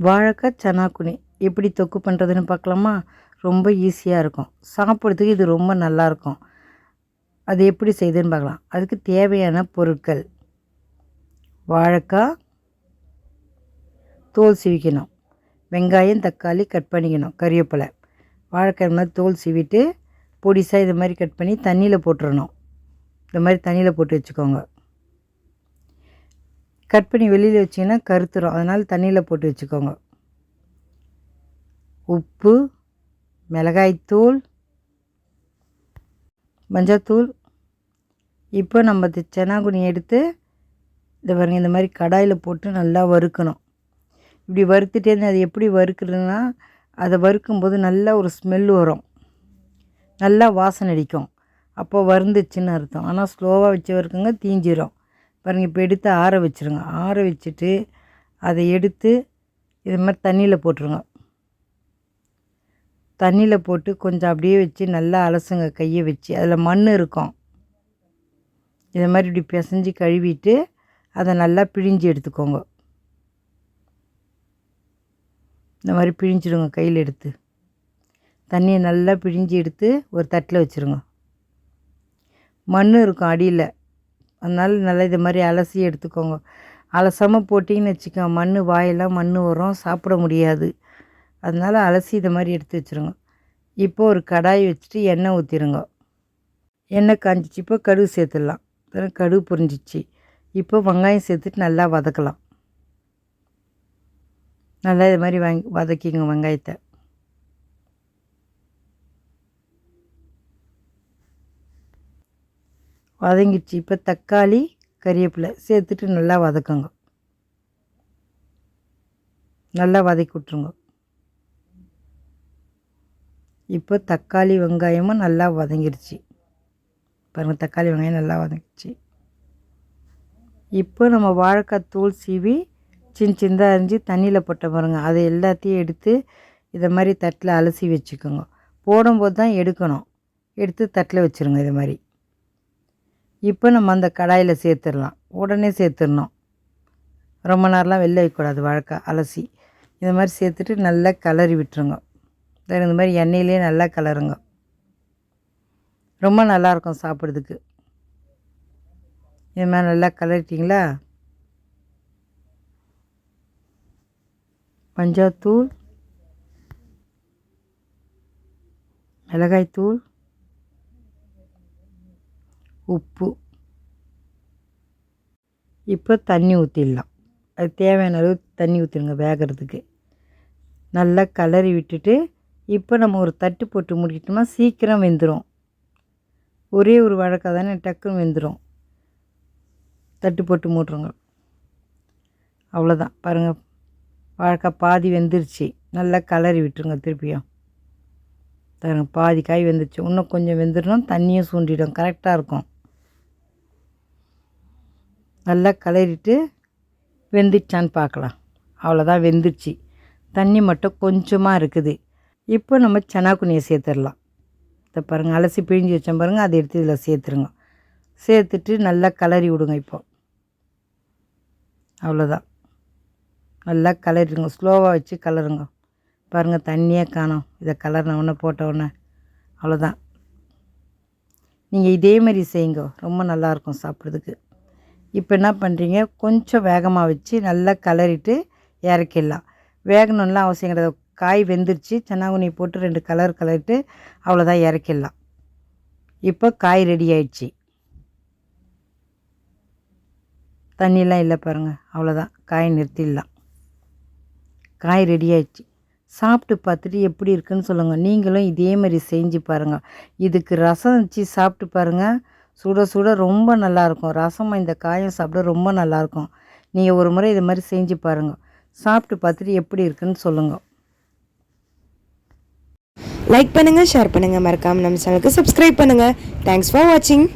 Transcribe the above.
வாழைக்காய் சனாக்குனி எப்படி தொக்கு பண்ணுறதுன்னு பார்க்கலாமா? ரொம்ப ஈஸியாக இருக்கும். சாப்பிட்றதுக்கு இது ரொம்ப நல்லாயிருக்கும். அது எப்படி செய்யுதுன்னு பார்க்கலாம். அதுக்கு தேவையான பொருட்கள்: வாழைக்காய் தோல் சீவிக்கணும், வெங்காயம் தக்காளி கட் பண்ணிக்கணும், கறிவேப்பிலை. வாழைக்காய் மாதிரி தோல் சீவிட்டு பொடிசாக இது மாதிரி கட் பண்ணி தண்ணியில் போட்டுறணும். இந்த மாதிரி தண்ணியில் போட்டு வச்சுக்கோங்க. கட் பண்ணி வெளியில் வச்சிங்கன்னா கருத்துரும், அதனால் தண்ணியில் போட்டு வச்சுக்கோங்க. உப்பு, மிளகாய்த்தூள், மஞ்சத்தூள். இப்போ நம்ம சனாகுனி எடுத்து இந்த பாருங்க, இந்த மாதிரி கடாயில் போட்டு நல்லா வறுக்கணும். இப்படி வறுத்துட்டே இருந்து அது எப்படி வறுக்கிறதுனா, அதை வறுக்கும்போது நல்லா ஒரு ஸ்மெல் வரும், நல்லா வாசனை அடிக்கும். அப்போ வறுந்துச்சுன்னு அர்த்தம். ஆனால் ஸ்லோவாக வச்சு வறுக்குங்க, தீஞ்சிரும். பாருங்கள், இப்போ எடுத்து ஆற வச்சுருங்க. ஆற வச்சுட்டு அதை எடுத்து இது மாதிரி தண்ணியில் போட்டுருங்க. தண்ணியில் போட்டு கொஞ்சம் அப்படியே வச்சு நல்லா அலசுங்க, கையை வச்சு. அதில் மண் இருக்கும். இதை மாதிரி இப்படி பிசைஞ்சு கழுவிட்டு அதை நல்லா பிழிஞ்சு எடுத்துக்கோங்க. இந்த மாதிரி பிழிஞ்சிடுங்க கையில் எடுத்து. தண்ணியை நல்லா பிழிஞ்சு எடுத்து ஒரு தட்டில் வச்சுருங்க. மண் இருக்கும் அடியில், அதனால் நல்லா இது மாதிரி அலசி எடுத்துக்கோங்க. அலசாமல் போட்டிங்கன்னு வச்சுக்கோங்க, மண் வாயெல்லாம் மண் வரும், சாப்பிட முடியாது. அதனால் அலசி இதை மாதிரி எடுத்து வச்சுருங்க. இப்போது ஒரு கடாய் வச்சுட்டு எண்ணெய் ஊற்றிடுங்க. எண்ணெய் காஞ்சிச்சு. இப்போ கடுகு சேர்த்துடலாம். கடுகு பொரிஞ்சிச்சு. இப்போ வெங்காயம் சேர்த்துட்டு நல்லா வதக்கலாம். நல்லா இது மாதிரி வதக்கிங்க வெங்காயத்தை. வதங்கிடுச்சு. இப்போ தக்காளி கறிவேப்பிலை சேர்த்துட்டு நல்லா வதக்குங்க. நல்லா வதக்கி விட்ருங்க. இப்போ தக்காளி வெங்காயமும் நல்லா வதங்கிடுச்சு. பாருங்கள், தக்காளி வெங்காயம் நல்லா வதங்கிடுச்சு. இப்போ நம்ம வாழைக்காய் தூள் சீவி சின்னதாக அரிஞ்சு தண்ணியில் போட்ட பாருங்கள், அதை எல்லாத்தையும் எடுத்து இதை மாதிரி தட்டில் அலசி வச்சுக்கோங்க. போடும்போது தான் எடுக்கணும். எடுத்து தட்டில் வச்சுருங்க இது மாதிரி. இப்போ நம்ம அந்த கடாயில் சேர்த்துடலாம். உடனே சேர்த்துடணும், ரொம்ப நேரம்லாம் வெளில வைக்கக்கூடாது. வாழைக்காய் அலசி இது மாதிரி சேர்த்துட்டு நல்லா கிளறி விட்டுருங்க. இந்த மாதிரி எண்ணெயிலே நல்லா கிளறுங்க. ரொம்ப நல்லாயிருக்கும் சாப்பிட்றதுக்கு. இது மாதிரி நல்லா கிளறிட்டிங்களா? மஞ்சத்தூள், மிளகாய்த்தூள், உப்பு. இப்போ தண்ணி ஊற்றிடலாம். அது தேவையான அளவு தண்ணி ஊற்றிடுங்க வேகிறதுக்கு. நல்லா கிளறி விட்டுட்டு இப்போ நம்ம ஒரு தட்டு போட்டு முடிக்கிட்டோம்னா சீக்கிரம் வெந்துடும். ஒரே ஒரு வாழைக்காய் தானே, டக்குன்னு வெந்துடும். தட்டு போட்டு மூட்டுருங்க. அவ்வளோதான். பாருங்கள், வாழைக்காய் பாதி வெந்துருச்சு. நல்லா கிளறி விட்டுருங்க திருப்பியும். பாருங்கள், பாதி காய் வெந்துருச்சு. இன்னும் கொஞ்சம் வெந்துடணும், தண்ணியும் சூண்டிடும், கரெக்டாக இருக்கும். நல்லா கிளறிட்டு வெந்துச்சான்னு பார்க்கலாம். அவ்வளோதான், வெந்துருச்சு. தண்ணி மட்டும் கொஞ்சமாக இருக்குது. இப்போ நம்ம சனாக்குனியை சேர்த்துடலாம். இதை பாருங்கள், அலசி பிழிஞ்சு வச்சோம் பாருங்கள், அதை எடுத்து இதில் சேர்த்துருங்க. சேர்த்துட்டு நல்லா கிளறி விடுங்க. இப்போ அவ்வளோதான், நல்லா கிளறிடுங்க. ஸ்லோவாக வச்சு கிளறுங்க. பாருங்கள், தண்ணியே காணோம். இதை கலர்ன உடனே போட்ட உடனே அவ்வளோதான். நீங்கள் இதே மாதிரி செய்யுங்க, ரொம்ப நல்லாயிருக்கும் சாப்பிட்றதுக்கு. இப்போ என்ன பண்ணுறீங்க, கொஞ்சம் வேகமாக வச்சு நல்லா கிளறிட்டு இறக்கிடலாம். வேகணும்லாம் அவசியம் கிடையாது. காய் வெந்துருச்சு, சன்னாங்குனி போட்டு 2 கிளறிட்டு அவ்வளோதான், இறக்கிடலாம். இப்போ காய் ரெடி ஆயிடுச்சு. தண்ணியெலாம் இல்லை பாருங்கள், அவ்வளோதான். காய் நிறுத்திடலாம். காய் ரெடி ஆயிடுச்சு. சாப்பிட்டு பார்த்துட்டு எப்படி இருக்குன்னு சொல்லுங்கள். நீங்களும் இதே மாதிரி செஞ்சு பாருங்கள். இதுக்கு ரசம் வச்சு சாப்பிட்டு பாருங்கள், சுட சுட ரொம்ப நல்லாயிருக்கும். ரசமாக இந்த காயம் சாப்பிட ரொம்ப நல்லாயிருக்கும். நீங்கள் ஒரு முறை இது மாதிரி செஞ்சு பாருங்கள். சாப்பிட்டு பார்த்துட்டு எப்படி இருக்குன்னு சொல்லுங்கள். லைக் பண்ணுங்கள், ஷேர் பண்ணுங்கள், மறக்காமல் நம்ம சேனலுக்கு சப்ஸ்கிரைப் பண்ணுங்கள். தேங்க்ஸ் ஃபார் வாட்சிங்.